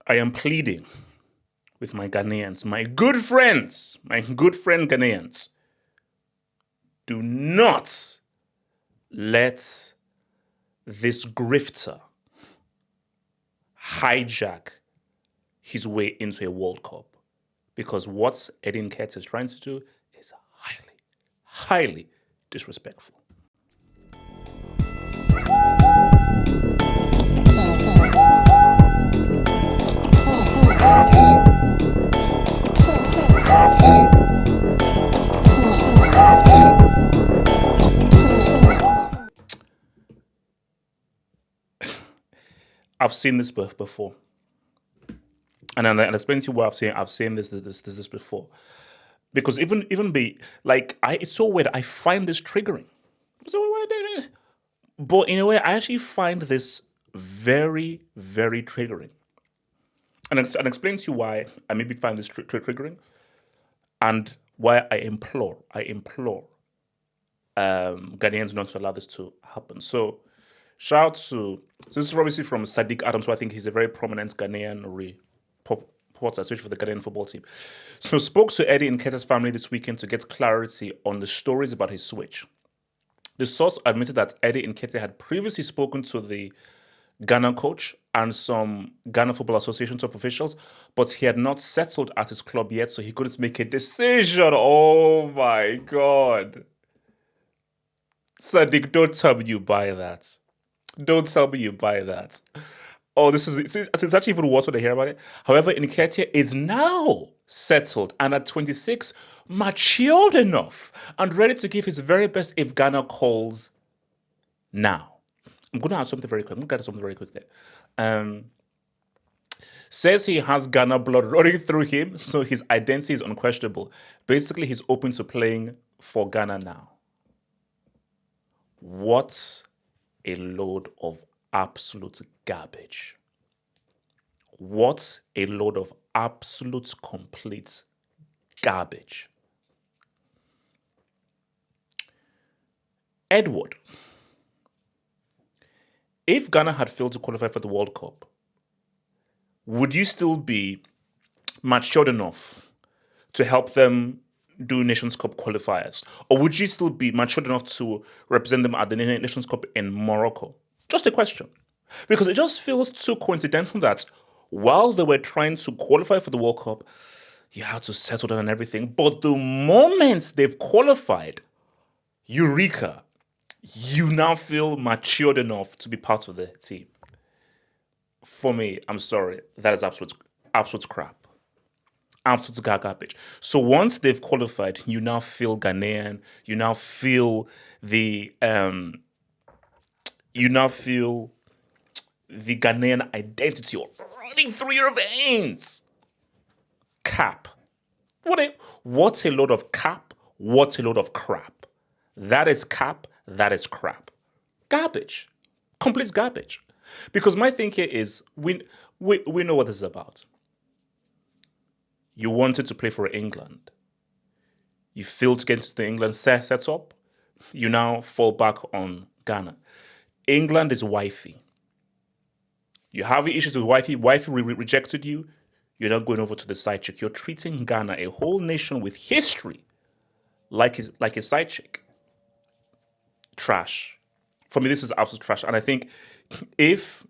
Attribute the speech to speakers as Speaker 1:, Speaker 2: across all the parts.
Speaker 1: I am pleading with my Ghanaians, my good friends, my good friend Ghanaians, do not let this grifter hijack his way into a World Cup. Because what Eddie Nketiah is trying to do is highly, highly disrespectful. I've seen this before. And I'll explain to you why I've seen this before. Because even be like it's so weird. I find this triggering. But in a way, I actually find this very, very triggering. And I'll explain to you why I maybe find this triggering, and why I implore Ghanaians not to allow this to happen. So shout out to, so this is obviously from Sadiq Adams, who I think he's a very prominent Ghanaian reporter, especially for the Ghanaian football team. So spoke to Eddie Nketiah's family this weekend to get clarity on the stories about his switch. The source admitted that Eddie Nketiah had previously spoken to the Ghana coach and some Ghana Football Association top officials, but he had not settled at his club yet, so he couldn't make a decision. Oh my God. Sadiq, don't tell me you buy that. Don't tell me you buy that. Oh, it's actually even worse when I hear about it. However, Nketiah is now settled and at 26, matured enough and ready to give his very best if Ghana calls now. I'm going to add something very quick. I'm going to add something very quick there. Says he has Ghana blood running through him, so his identity is unquestionable. Basically, he's open to playing for Ghana now. What a load of absolute garbage. What a load of absolute, complete garbage. Edward, if Ghana had failed to qualify for the World Cup, would you still be matured enough to help them do Nations Cup qualifiers? Or would you still be matured enough to represent them at the Nations Cup in Morocco? Just a question. Because it just feels too coincidental that while they were trying to qualify for the World Cup, you had to settle down and everything. But the moment they've qualified, eureka, you now feel matured enough to be part of the team. For me, I'm sorry, that is absolute crap. Absolute garbage. So once they've qualified, you now feel Ghanaian. You now feel the Ghanaian identity running through your veins. Cap. What a load of cap. What a load of crap. That is cap. That is crap. Garbage. Complete garbage. Because my thinking is, we know what this is about. You wanted to play for England. You failed to get into the England setup. You now fall back on Ghana. England is wifey. You have issues with wifey. Wifey rejected you. You're not going over to the side chick. You're treating Ghana, a whole nation with history, like a side chick. Trash. For me, this is absolute trash. And I think if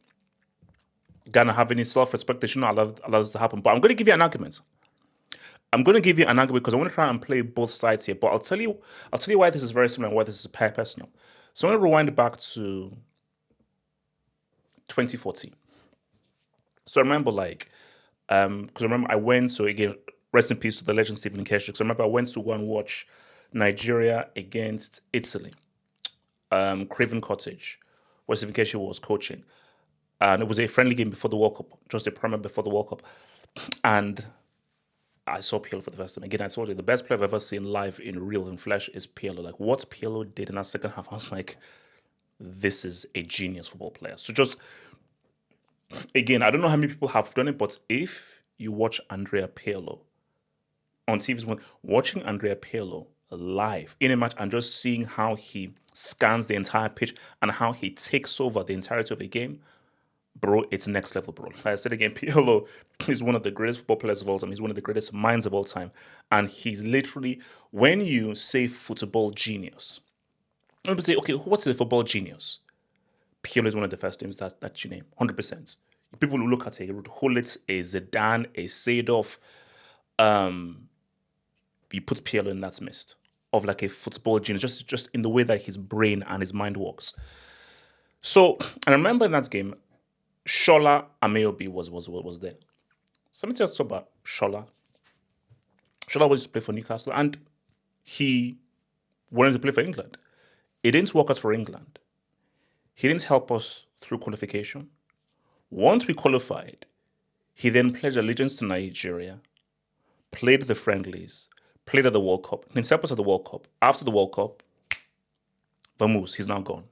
Speaker 1: Ghana have any self-respect, they should not allow this to happen. But I'm going to give you an argument. Because I want to try and play both sides here. But I'll tell you why this is very similar and why this is personal. So I'm going to rewind back to 2014. So I remember I went, so again, rest in peace to the legend Stephen Nketiah. Because I remember I went to go and watch Nigeria against Italy. Craven Cottage, where Stephen Nketiah was coaching. And it was a friendly game before the World Cup, just a primer before the World Cup. And I saw Pirlo for the first time. Again, I told you, the best player I've ever seen live in real, in flesh, is Pirlo. Like, what Pirlo did in that second half, I was like, this is a genius football player. So just, again, I don't know how many people have done it, but if you watch Andrea Pirlo on TV, watching Andrea Pirlo live in a match and just seeing how he scans the entire pitch and how he takes over the entirety of a game, bro, it's next level, bro. Like I said again, Pirlo is one of the greatest football players of all time. He's one of the greatest minds of all time. And he's literally, when you say football genius, people say, okay, what's a football genius? Pirlo is one of the first names that you name, 100%. People who look at a Gullit, a Zidane, a Seedorf, you put Pirlo in that mist of like a football genius, just in the way that his brain and his mind works. So, and I remember in that game, Shola Ameobi was there. So let me tell you about Shola. Shola was to play for Newcastle and he wanted to play for England. It didn't work out for England. He didn't help us through qualification. Once we qualified, he then pledged allegiance to Nigeria, played the friendlies, played at the World Cup, and helped us at the World Cup. After the World Cup, Vamoose, he's now gone.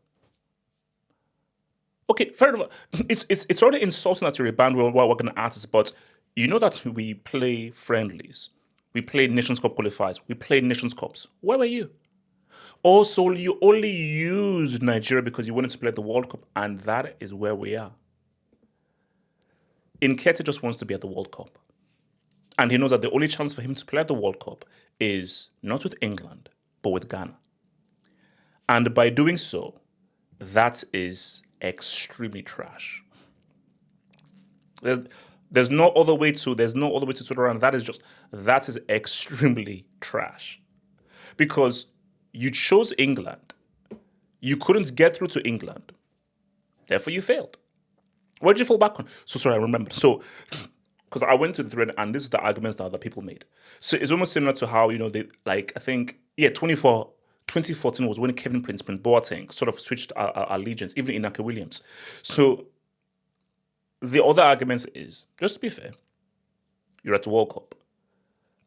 Speaker 1: Okay, fair enough. It's already insulting that you're a band while working artists, but you know that we play friendlies, we play Nations Cup qualifiers, we play Nations Cups. Where were you? Also, you only used Nigeria because you wanted to play the World Cup, and that is where we are. Nketiah just wants to be at the World Cup. And he knows that the only chance for him to play at the World Cup is not with England, but with Ghana. And by doing so, that is extremely trash. There's no other way to turn around. That is extremely trash. Because you chose England. You couldn't get through to England. Therefore, you failed. Where did you fall back on? So sorry, I remember. So, because I went to the thread and this is the arguments that people made. So it's almost similar to how, they, like, I think, 2014 was when Kevin Prince Boateng sort of switched our allegiance, even Inaki Williams. So the other argument is, just to be fair, you're at the World Cup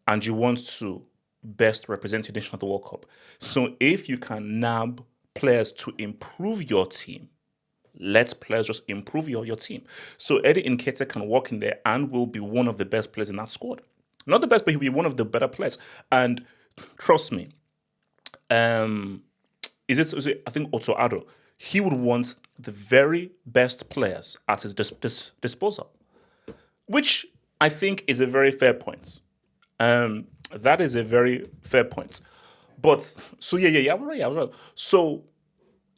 Speaker 1: and you want to best represent your nation at the World Cup. So if you can nab players to improve your team, let players just improve your team. So Eddie Nketiah can walk in there and will be one of the best players in that squad. Not the best, but he'll be one of the better players. And trust me, I think Otto Addo, he would want the very best players at his disposal, which I think is a very fair point. That is a very fair point. But, so yeah, right. So,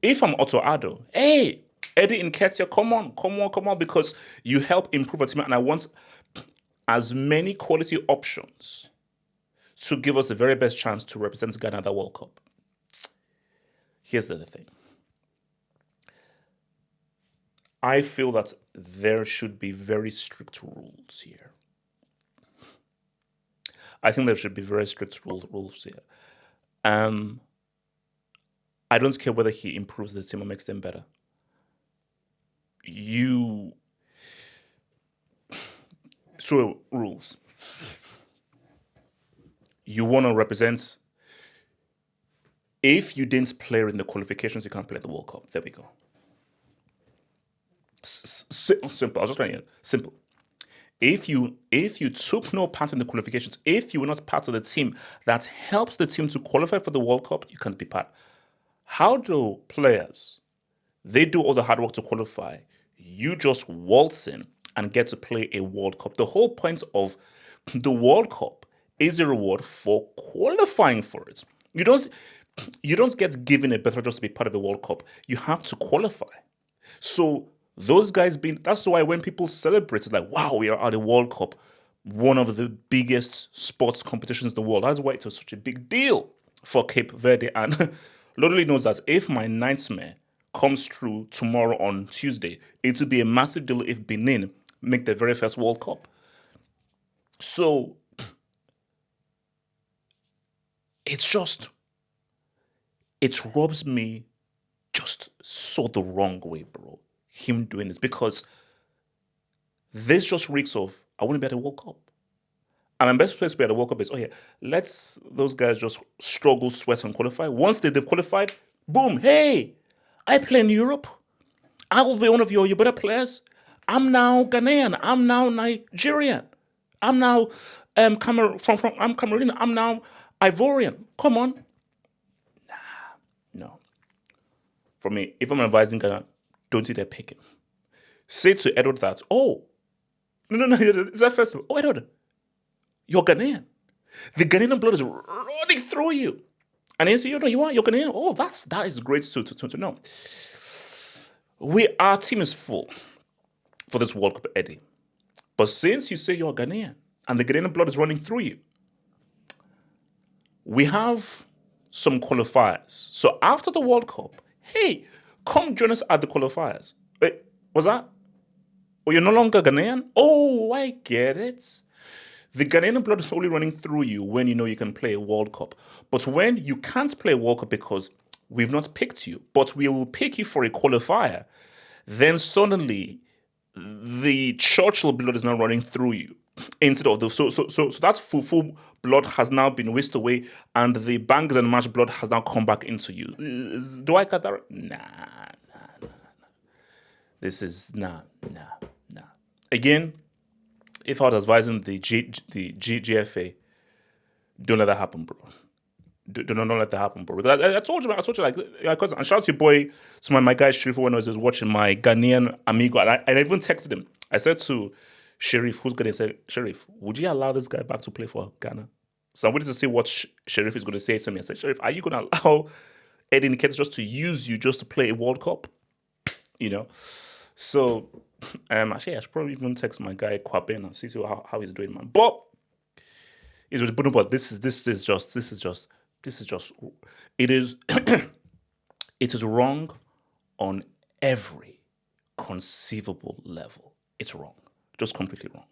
Speaker 1: if I'm Otto Addo, hey, Eddie Nketiah, come on, because you help improve our team, and I want as many quality options to give us the very best chance to represent Ghana at the World Cup. Here's the other thing. I feel that there should be very strict rules here. I think there should be very strict rules here. I don't care whether he improves the team or makes them better. So rules. You want to represent. If you didn't play in the qualifications, you can't play at the World Cup. There we go. Simple. I was just trying to simple. If you took no part in the qualifications, if you were not part of the team that helps the team to qualify for the World Cup, you can't be part. How do players? They do all the hard work to qualify. You just waltz in and get to play a World Cup. The whole point of the World Cup is a reward for qualifying for it. You don't get given a better just to be part of the World Cup. You have to qualify. So those guys that's why when people celebrate, it's like, wow, we are at the World Cup, one of the biggest sports competitions in the world. That's why it was such a big deal for Cape Verde. And Lord knows that if my nightmare comes true tomorrow on Tuesday, it will be a massive deal if Benin make their very first World Cup. So it rubs me just so the wrong way, bro. Him doing this, because this just reeks of, I want to be at a World Cup. And my best place to be at a World Cup is, let's those guys just struggle, sweat, and qualify. Once they've qualified, boom, hey, I play in Europe. I will be one of your better players. I'm now Ghanaian. I'm now Nigerian. I'm now I'm Cameroonian. I'm now Ivorian. Come on. No. For me, if I'm advising Ghana, don't do that picking. say to Edward that, oh, no, it's that first of all, oh, Edward, you're Ghanaian. The Ghanaian blood is running through you. And he said, you're Ghanaian. Oh, that is great to know. Our team is full for this World Cup, Eddie. But since you say you're Ghanaian and the Ghanaian blood is running through you, we have some qualifiers. So after the World Cup, hey, come join us at the qualifiers. Wait, was that? Oh, you're no longer Ghanaian? Oh, I get it. The Ghanaian blood is only running through you when you know you can play a World Cup. But when you can't play a World Cup because we've not picked you, but we will pick you for a qualifier, then suddenly the Churchill blood is now running through you. Instead of the so that full blood has now been whisked away, and the Bangers and Mash blood has now come back into you. Do I get that right? Nah. This is nah. Again, if I was advising the GFA, don't let that happen, bro. Do not let that happen, bro. Because I told you, like, because and shout out to your boy, my guy Sharif, when I was watching my Ghanaian amigo, and I even texted him. I said to Sharif, who's going to say, Sharif, would you allow this guy back to play for Ghana? So I'm waiting to see what Sharif is going to say to me. I said, Sharif, are you going to allow Eddie Nketiah just to use you just to play a World Cup? So actually, I should probably even text my guy Kwaben and see how he's doing, man. But it is wrong on every conceivable level. It's wrong, just completely wrong.